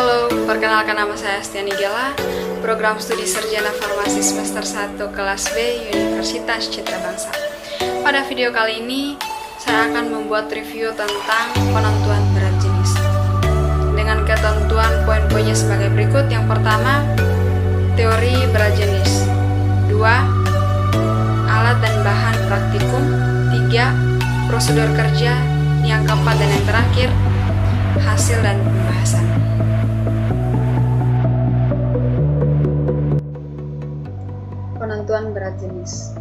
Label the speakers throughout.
Speaker 1: Halo, perkenalkan nama saya Astiani Gela, program studi Sarjana Farmasi semester 1 kelas B Universitas Citra Bangsa. Pada video kali ini, saya akan membuat review tentang penentuan berat jenis. Dengan ketentuan poin-poinnya sebagai berikut. Yang pertama, teori berat jenis. 2. Alat dan bahan praktikum. 3. Prosedur kerja. Yang keempat dan yang terakhir, hasil dan pembahasan. Penentuan berat jenis.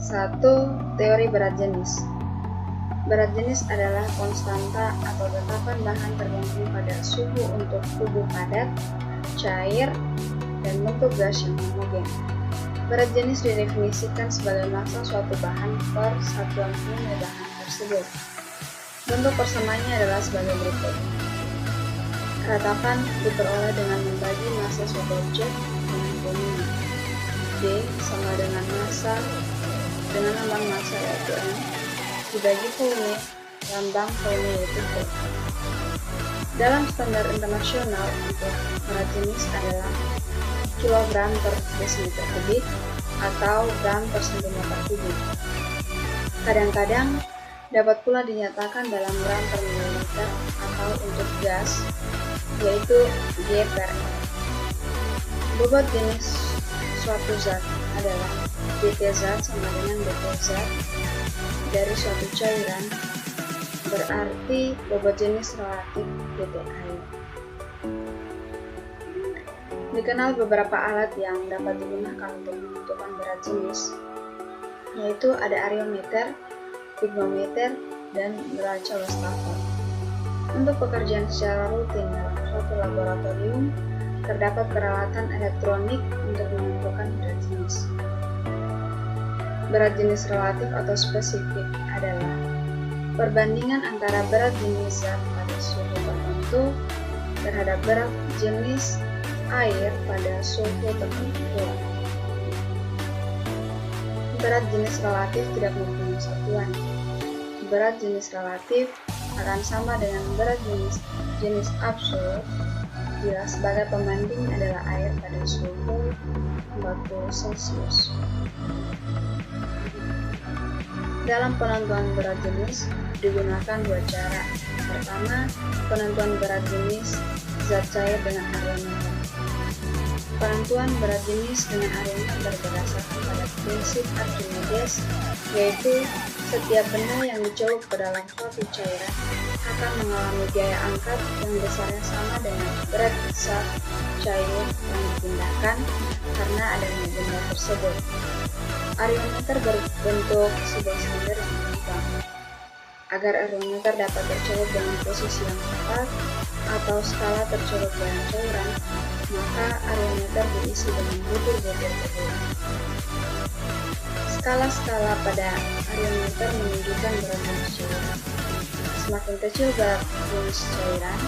Speaker 1: 1. Teori berat jenis. Berat jenis adalah konstanta atau tetapan bahan tergantung pada suhu untuk tubuh padat, cair, dan bentuk gas yang homogen. Berat jenis didefinisikan sebagai massa suatu bahan per satuan nilai bahan tersebut. Bentuk persamaannya adalah sebagai berikut. Ratapan diperoleh dengan membagi massa suatu objek dengan volume. D sama dengan massa dengan lambang massa yaitu M dibagi volume, lambang volume yaitu V. Dalam standar internasional untuk berat jenis adalah kilogram per desimeter kubik atau gram per sentimeter kubik. Kadang-kadang dapat pula dinyatakan dalam gram per mililiter atau untuk gas yaitu G per M. Bobot jenis suatu zat adalah dt zat sama dengan dt zat dari suatu cairan, berarti bobot jenis relatif dt air. Dikenal beberapa alat yang dapat digunakan untuk menentukan berat jenis, yaitu ada ariometer, pigmometer, dan neraca wastafel. Untuk pekerjaan secara rutin dalam suatu laboratorium, terdapat peralatan elektronik untuk menentukan berat jenis. Berat jenis relatif atau spesifik adalah perbandingan antara berat jenis zat pada suhu tertentu terhadap berat jenis air pada suhu tertentu. Berat jenis relatif tidak mempunyai satuan. Berat jenis relatif akan sama dengan berat jenis absolut bila sebagai pembanding adalah air pada suhu 40 Celcius. Dalam penentuan berat jenis digunakan dua cara. Pertama, penentuan berat jenis zat cair dengan ariometer. Penentuan berat jenis dengan ariometer berdasarkan pada prinsip Archimedes, yaitu setiap benda yang dicelup ke dalam suatu cairan akan mengalami gaya angkat yang besarnya sama dengan berat zat cair yang dipindahkan karena adanya benda tersebut. Ariometer berbentuk sebuah silinder yang mengembang. Agar ariometer dapat tercelup dengan posisi yang tepat atau skala tercelup dalam cairan, maka ariometer diisi dengan butir-butir teguh. Skala-skala pada ariometer menunjukkan berat jenis cairan. Semakin kecil berat jenis cairan,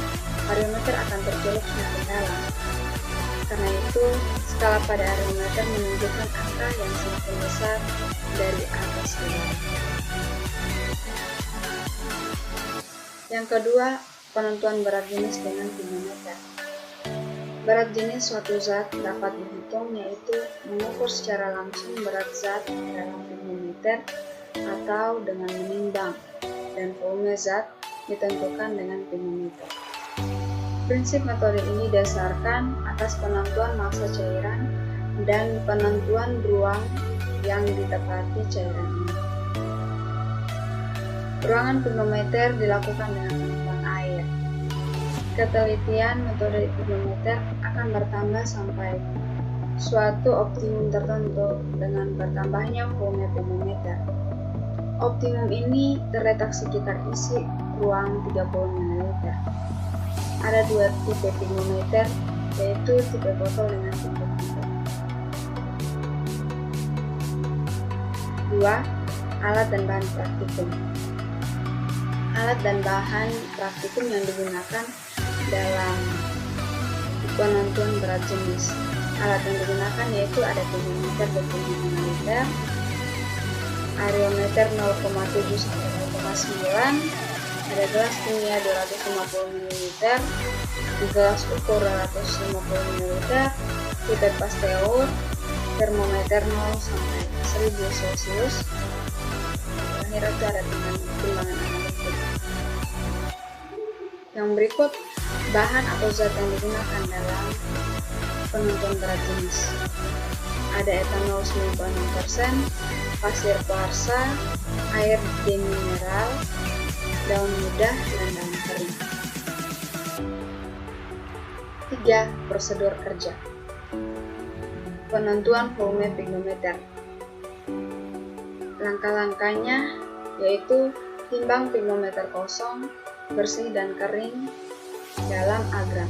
Speaker 1: ariometer akan tercelup semakin dalam. Karena itu, skala pada ariometer menunjukkan angka yang semakin besar dari atas ke bawah. Yang kedua, penentuan berat jenis dengan pigmometer. Berat jenis suatu zat dapat dihitung, yaitu mengukur secara langsung berat zat dalam pigmometer atau dengan menimbang, dan volume zat ditentukan dengan pigmometer. Prinsip metode ini didasarkan atas penentuan massa cairan dan penentuan ruang yang ditepati cairan ini. Ruangan pigmometer dilakukan dengan penentuan air. Ketelitian metode pigmometer akan bertambah sampai suatu optimum tertentu dengan bertambahnya volume pigmometer. Optimum ini terletak sekitar isi ruang 30 ml. Ada dua tipe pigmometer, yaitu tipe botol dengan tipe pipet. 2. Alat dan bahan praktikum. Alat dan bahan praktikum yang digunakan dalam penentuan berat jenis. Alat yang digunakan yaitu ada pigmometer 25 ml, ariometer 0,7 sampai 0,9, ada gelas kimia 250 ml, di gelas ukur 250 ml, pipet pasteur, termometer 0 sampai 1000 Celcius. Terakhir itu ada timbangan analitik. Yang berikut bahan atau zat yang digunakan dalam penentuan berat jenis. Ada etanol 96%, pasir kuarsa, air demineral, daun muda, dan daun kering. 3. Prosedur kerja. Penentuan volume pignometer. Langkah-langkahnya yaitu timbang pignometer kosong, bersih dan kering dalam agram.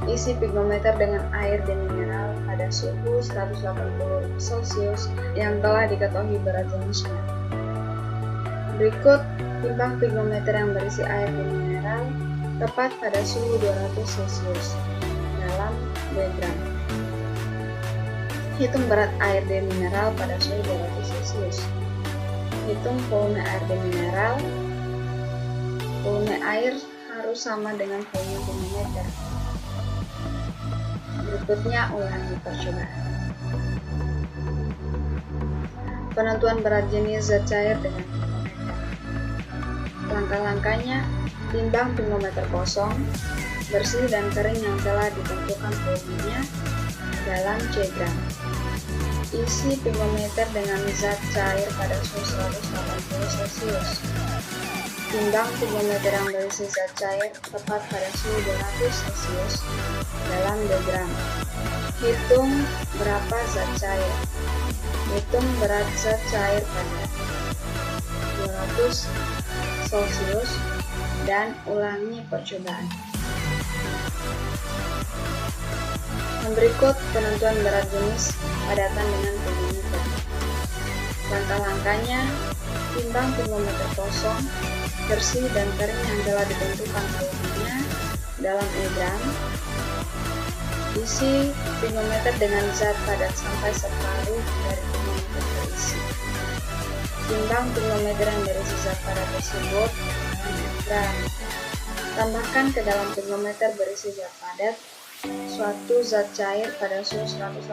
Speaker 1: Isi pignometer dengan air demineral pada suhu 180 Celcius yang telah diketahui berat jenisnya. Berikut timbang pignometer yang berisi air demineral tepat pada suhu 200 Celcius dalam gram. Hitung berat air demineral pada suhu 200 Celcius. Hitung volume air demineral. Volume air harus sama dengan volume pignometer. Berikutnya ulangi percobaan. Penentuan berat jenis zat cair dengan pignometer. Langkah-langkahnya: timbang pignometer kosong, bersih dan kering yang telah ditentukan volumenya dalam gram. Isi pignometer dengan zat cair pada suhu 180 Celcius. Timbang pignometer yang berisi zat cair tepat pada suhu 200 Celcius dalam gram. Hitung berapa zat cair. Hitung berat zat cair pada 200 Celcius dan ulangi percobaan. Berikut penentuan berat jenis padatan dengan pignometer. Langkah-langkahnya: timbang pignometer kosong, bersih dan kering yang telah ditentukan volumenya dalam gram. Isi pignometer dengan zat padat sampai separuh dari pignometer terisi. Timbang pignometer yang berisi zat padat tersebut dalam gram. Tambahkan ke dalam pignometer berisi zat padat suatu zat cair pada suhu 180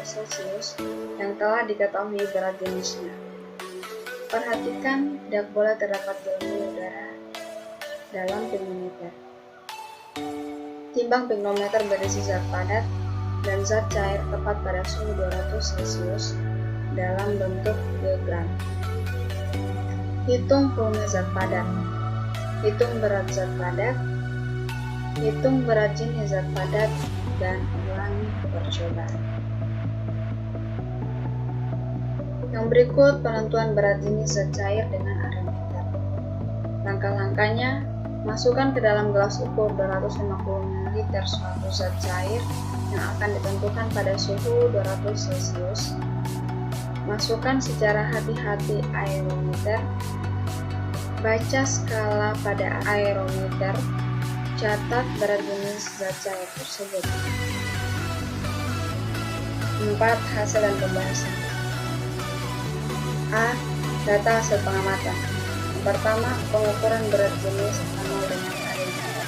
Speaker 1: Celcius yang telah diketahui berat jenisnya. Perhatikan tidak boleh terdapat gelembung udara dalam pignometer. Timbang pignometer berisi zat padat dan zat cair tepat pada suhu 200 Celcius dalam bentuk gram. Hitung volume zat padat. Hitung berat zat padat. Hitung berat jenis zat padat dan ulangi percobaan. Yang berikut penentuan berat jenis zat cair dengan areometer. Langkah-langkahnya: masukkan ke dalam gelas ukur 250 ml suatu zat cair yang akan ditentukan pada suhu 200 Celcius. Masukkan secara hati-hati aerometer. Baca skala pada aerometer. Catat berat jenis zat cair tersebut. 4. Hasil dan pembahasan. A. Data hasil pengamatan. Yang pertama, pengukuran berat jenis etanol dengan areometer.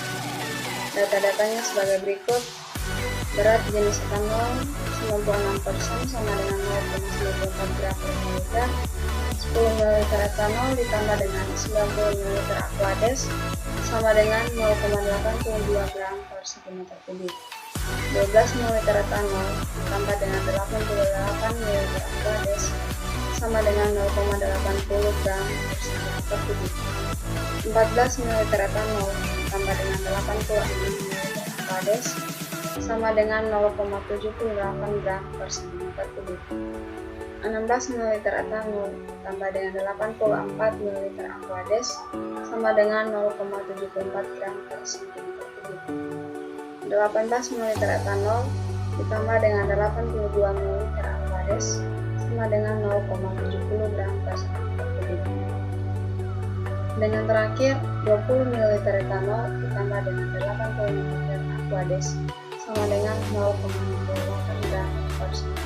Speaker 1: Data-datanya sebagai berikut. Berat jenis etanol 96% sama dengan 0,94 gram per mililiter. 10 ml etanol ditambah dengan 90 ml Aquades sama dengan 0,82 gram per cm kubik. 12 ml etanol ditambah dengan 88 ml Aquades sama dengan 0,80 gram per cm kubik. 14 ml etanol ditambah dengan 86 ml Aquades sama dengan 0,78 gram per cm kubik. 16 ml etanol tambah dengan 84 ml Aquades sama dengan 0,74 gram per cm kubik. 18 ml etanol ditambah dengan 82 ml Aquades sama dengan 0,70 gram per cm kubik. Dan yang terakhir, 20 ml etanol ditambah dengan 80 ml Aquades sama dengan 0,68 gram per cm.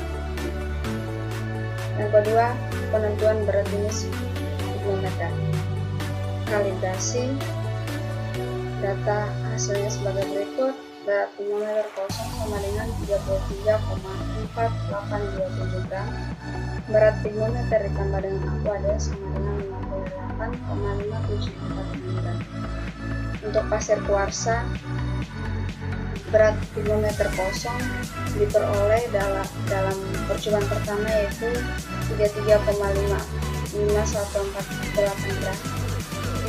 Speaker 1: Yang kedua, penentuan berat jenis pignometer. Kalibrasi data hasilnya sebagai berikut. Berat termometer kosong sama dengan 33,4827 gram. Berat termometer ditambah dengan aqua sama dengan 58,574 gram. Untuk pasir kuarsa, berat termometer kosong diperoleh dalam percobaan pertama yaitu 33,5148 gram.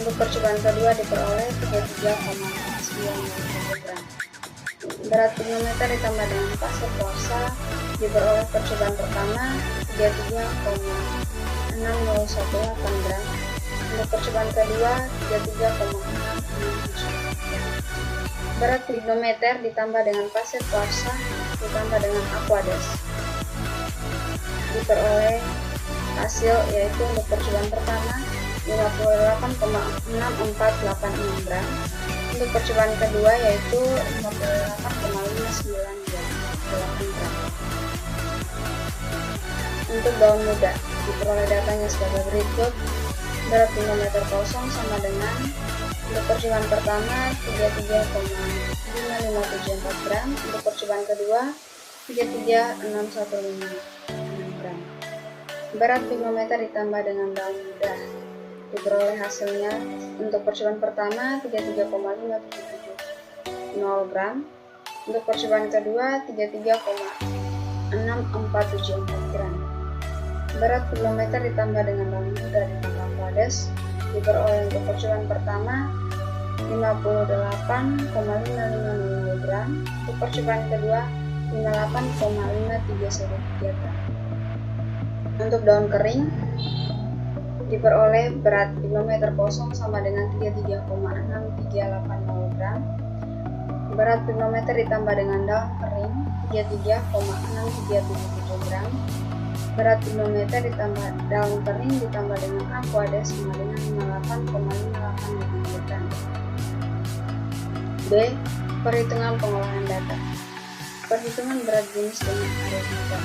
Speaker 1: Untuk percobaan kedua diperoleh 33,91 gram. Berat termometer ditambah dengan pasir kuarsa diperoleh percobaan pertama 33,6018 gram. Untuk percobaan kedua 33,667 gram. Berat trigonometer ditambah dengan pasir kuarsa ditambah dengan aqua diperoleh hasil yaitu untuk percobaan pertama 58,6486 gram. Untuk percobaan kedua yaitu 58,598 gram. Untuk daun muda diperoleh datanya sebagai berikut. Berat termometer kosong sama dengan untuk percobaan pertama 33,5574 gram. Untuk percobaan kedua 33,6156 gram. Berat termometer ditambah dengan daun muda diperoleh hasilnya untuk percobaan pertama 33,570 gram. Untuk percobaan kedua 33,6474 gram. Berat termometer ditambah dengan daun muda ditambah aqua diperoleh untuk percobaan pertama 58,550 gram. Untuk percobaan kedua 58,5313 gram. Untuk daun kering diperoleh berat termometer kosong sama dengan 33,6380 gram. Berat termometer ditambah dengan daun kering 33,6377 gram. Berat termometer ditambah daun kering ditambah dengan aqua sama dengan 58,58 gram. B. Perhitungan pengolahan data. Perhitungan berat jenis dengan aritmika.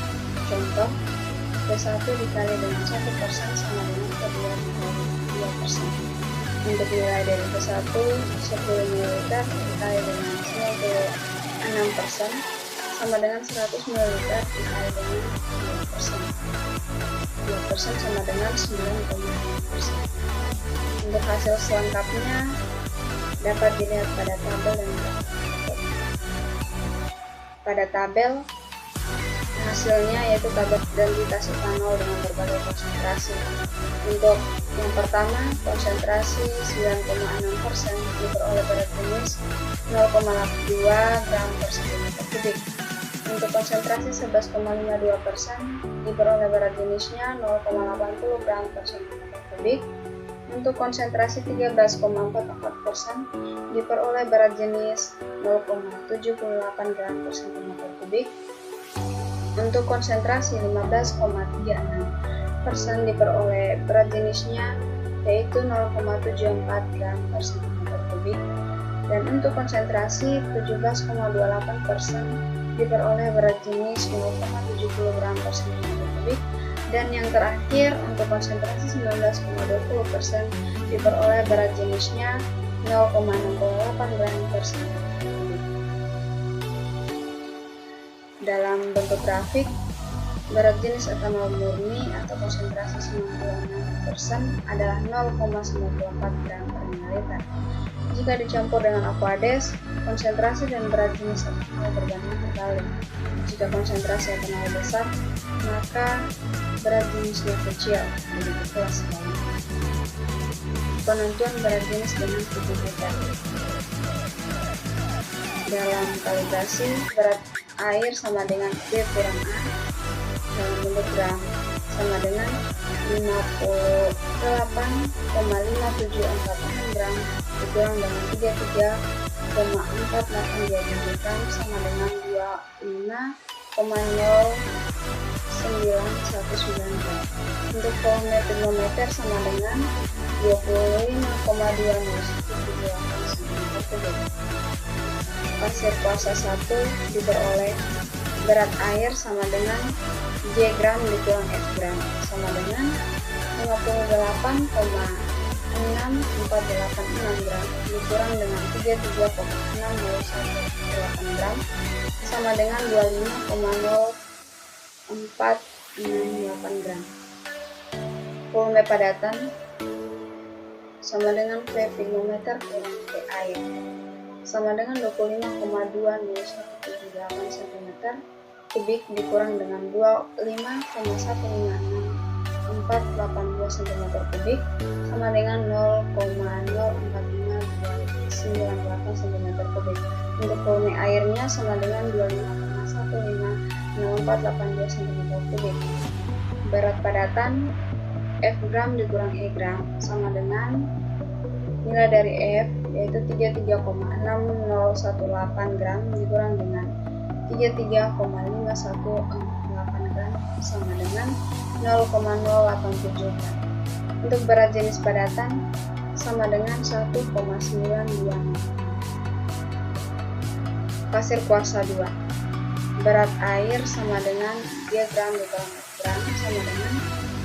Speaker 1: Contoh, P1 dikali dengan 1% sama dengan P2 dikali 2%. Untuk nilai dari P1 10 ml dikali dengan 96% sama dengan 100 ml dikali dengan 2%. 2% sama dengan 9,5%. Untuk hasil selengkapnya dapat dilihat pada tabel dan grafik. Pada tabel hasilnya yaitu tabel identitas etanol dengan berbagai konsentrasi. Untuk yang pertama, konsentrasi 9,6% diperoleh pada jenis 0,2 gram per cm3. Untuk konsentrasi 11,52% diperoleh pada jenisnya 0,80 gram per cm3. Untuk konsentrasi 13,44% diperoleh berat jenis 0,78 gram per cm3. Untuk konsentrasi 15,36% diperoleh berat jenisnya yaitu 0,74 gram per cm3. Dan untuk konsentrasi 17,28% diperoleh berat jenis 0,70 gram per cm3. Dan yang terakhir untuk konsentrasi 19,20% diperoleh berat jenisnya 0,68 gram per cm3. Dalam bentuk grafik, berat jenis etanol murni atau konsentrasi 96% adalah 0,94 gram per mililiter. Jika dicampur dengan aqua konsentrasi dan berat jenis etanol berbanding terbalik. Jika konsentrasi etanol besar, maka berat jenisnya kecil, begitu pula sebaliknya. Penentuan berat jenis dengan titik-titik. Dalam kalibrasi, berat air sama dengan B kurang A dalam bentuk gram sama dengan 58,5746 gram dikurang dengan 33,4827 gram sama dengan 25,0919 gram. Untuk volume termometer sama dengan 25,2017 cm3. Pasir kuarsa 1 diperoleh berat air sama dengan J gram dikurang F gram sama dengan 58,6 486 gram dikurang dengan 33,6018 gram sama dengan 25,0468 gram. Volume padatan sama dengan V pignometer kurang V air sama dengan 25,20178 cm kubik dikurang dengan 25,156 cm kubik sama dengan 0,04598 cm kubik. Untuk volume airnya sama dengan 25,15682 cm kubik. Berat padatan F gram dikurang E gram sama dengan nilai dari F yaitu 33,6018 gram dikurang dengan 33,5148 gram sama dengan 0,087 gram. Untuk berat jenis padatan sama dengan 1,920. Pasir kuarsa 2. Berat air sama dengan 3 gram dikurang F gram sama dengan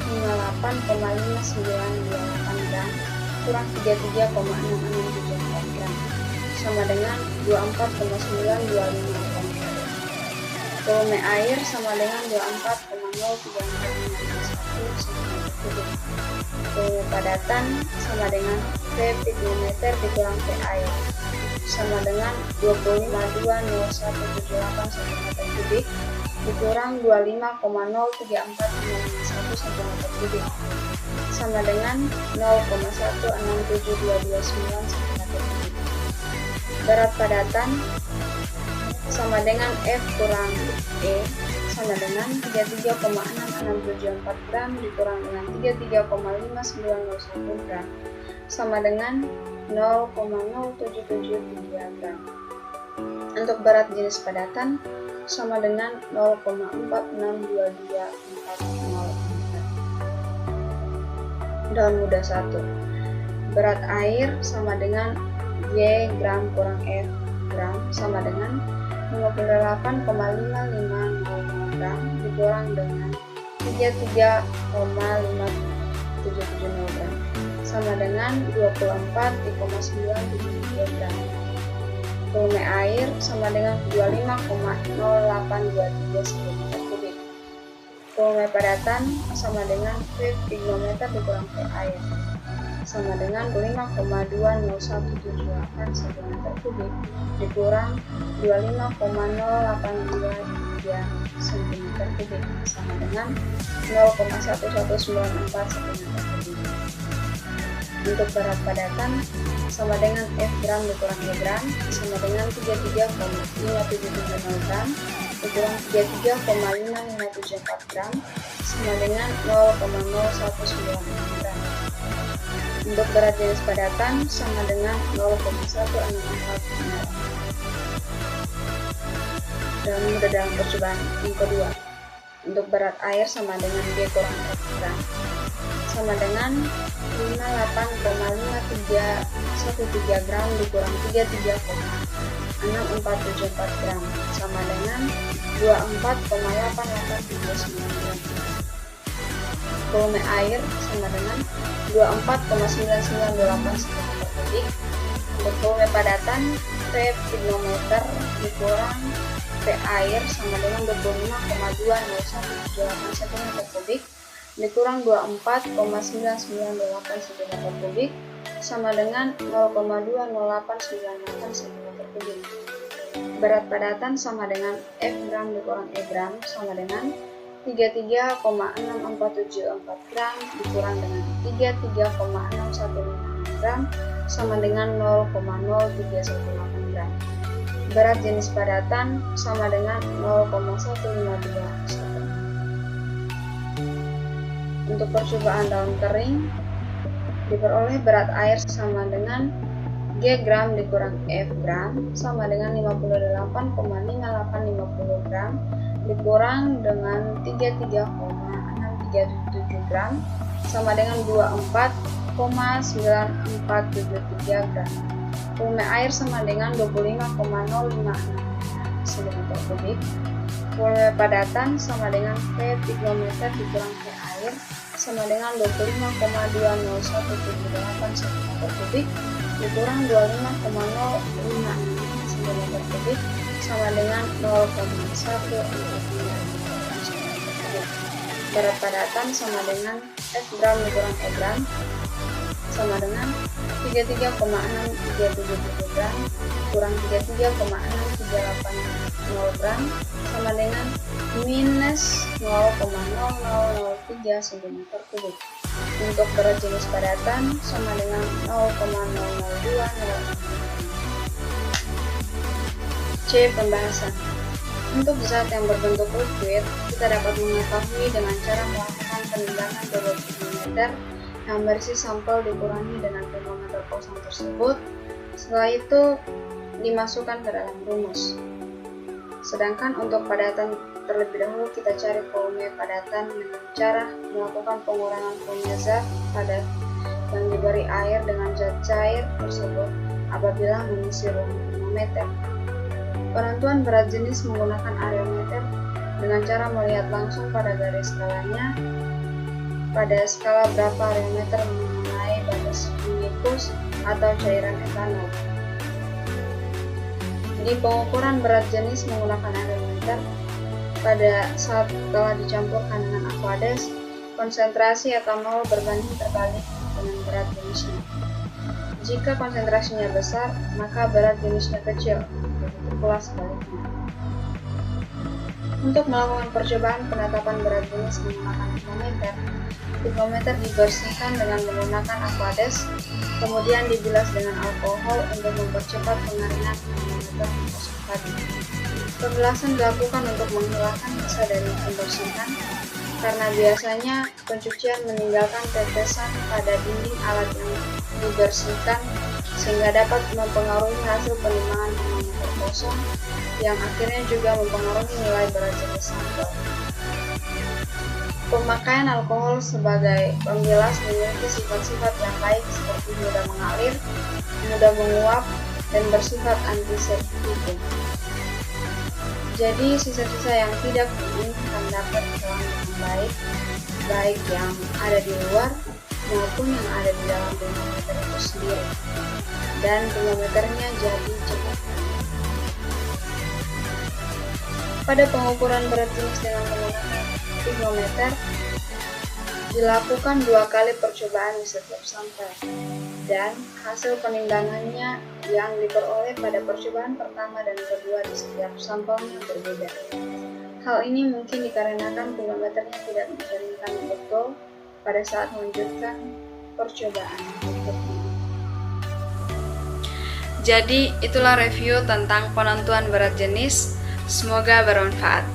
Speaker 1: 58,5928 gram kurang 33,6674 gram sama dengan 24,9258 gram. Volume air sama dengan 24,03451 cm3. Volume padatan sama dengan V pignometer dikurang V air sama dengan 25,20178 cm3 dikurang 25,03451 cm3 sama dengan 0,167229 cm3. Berat padatan sama dengan F kurang E sama dengan 33,6674 gram dikurang dengan 33,5901 gram sama dengan 0,0773 gram. Untuk berat jenis padatan sama dengan 0,462244. Daun muda 1. Berat air sama dengan Y gram kurang F gram sama dengan 58,5500 gram dikurang dengan 33,5770 gram sama dengan 24,972 gram. Volume air sama dengan 25,0823 cm3. Volume padatan sama dengan V pignometer dikurang V air sama dengan 5,20178 cm3 dikurang 25,0823 cm3 sama dengan 0,1194 cm3. Untuk berat padatan sama dengan F gram dikurang E gram sama dengan 33,5770 gram dikurang 33,5574 gram sama dengan 0,0196 gram. Untuk berat jenis padatan sama dengan 0,1644. Dan mudah dalam percobaan yang kedua. Untuk berat air sama dengan G kurang F gram sama dengan 58,5313 gram dikurang 33,6474 gram sama dengan 24,8839 gram. Volume air sama dengan 24,9928 cm3. Untuk volume padatan V pignometer dikurang V air sama dengan 25,20178 cm3 dikurang 24,9928 cm3 sama dengan 0,20898 cm3. Berat padatan sama dengan F gram dikurang E gram sama dengan 33,6474 gram dikurang dengan 33,6156 gram sama dengan 0,0318 gram. Berat jenis padatan sama dengan 0,1521. Untuk percobaan daun kering diperoleh berat air sama dengan G gram dikurang F gram sama dengan 58,5850 gram dikurang dengan 33,637 gram sama dengan 24,9473 gram. Volume air sama dengan 25,056 cm3. Volume padatan sama dengan V pignometer dikurang V air sama dengan 25,20178 cm3 kubik dikurang 25,056 cm kubik sama dengan 0,144 cm3. Berat padatan sama dengan F gram dikurang E gram sama dengan 33,6377 gram kurang 33,6380 gram sama dengan minus 0,0003 cm kubik. Untuk berat jenis padatan sama dengan 0,0020. C. Pembahasan. Untuk zat yang berbentuk liquid, kita dapat mengetahui dengan cara melakukan penimbangan bobot termometer yang berisi sampel dikurangi dengan termometer kosong tersebut. Setelah itu dimasukkan ke dalam rumus. Sedangkan untuk padatan terlebih dahulu kita cari volume padatan dengan cara melakukan pengurangan volume zat padat yang diberi air dengan zat cair tersebut apabila mengisi ruang termometer. Penentuan berat jenis menggunakan areometer dengan cara melihat langsung pada garis skalanya. Pada skala berapa areometer mengenai batas unikus atau cairan etanol. Di pengukuran berat jenis menggunakan areometer, pada saat telah dicampurkan dengan Aquades, konsentrasi etanol berbanding terbalik dengan berat jenisnya. Jika konsentrasinya besar, maka berat jenisnya kecil, begitu pula sebaliknya. Untuk melakukan percobaan penetapan berat jenis menggunakan termometer dibersihkan dengan menggunakan Aquades, kemudian dibilas dengan alkohol untuk mempercepat pengeringan termometer kosong tadi. Pembilasan dilakukan untuk menghilangkan sisa dari pembersihan, karena biasanya pencucian meninggalkan tetesan pada dinding alat yang dibersihkan sehingga dapat mempengaruhi hasil penimbangan termometer kosong yang akhirnya juga mempengaruhi nilai berat jenis sampel. Pemakaian alkohol sebagai pembilas memiliki sifat-sifat yang baik seperti mudah mengalir, mudah menguap, dan bersifat antiseptikum. Jadi sisa-sisa yang tidak diinginkan dapat hilang dengan baik yang ada di luar maupun yang ada di dalam termometer itu sendiri, dan termometernya jadi cepat. Pada pengukuran berat jenis dengan menggunakan termometer dilakukan 2 kali percobaan di setiap sampel, dan hasil penimbangannya yang diperoleh pada percobaan pertama dan kedua di setiap sampelnya berbeda. Hal ini mungkin dikarenakan termometernya tidak mencerminkan betul pada saat melanjutkan percobaan berikutnya. Jadi itulah review tentang penentuan berat jenis. Semoga bermanfaat.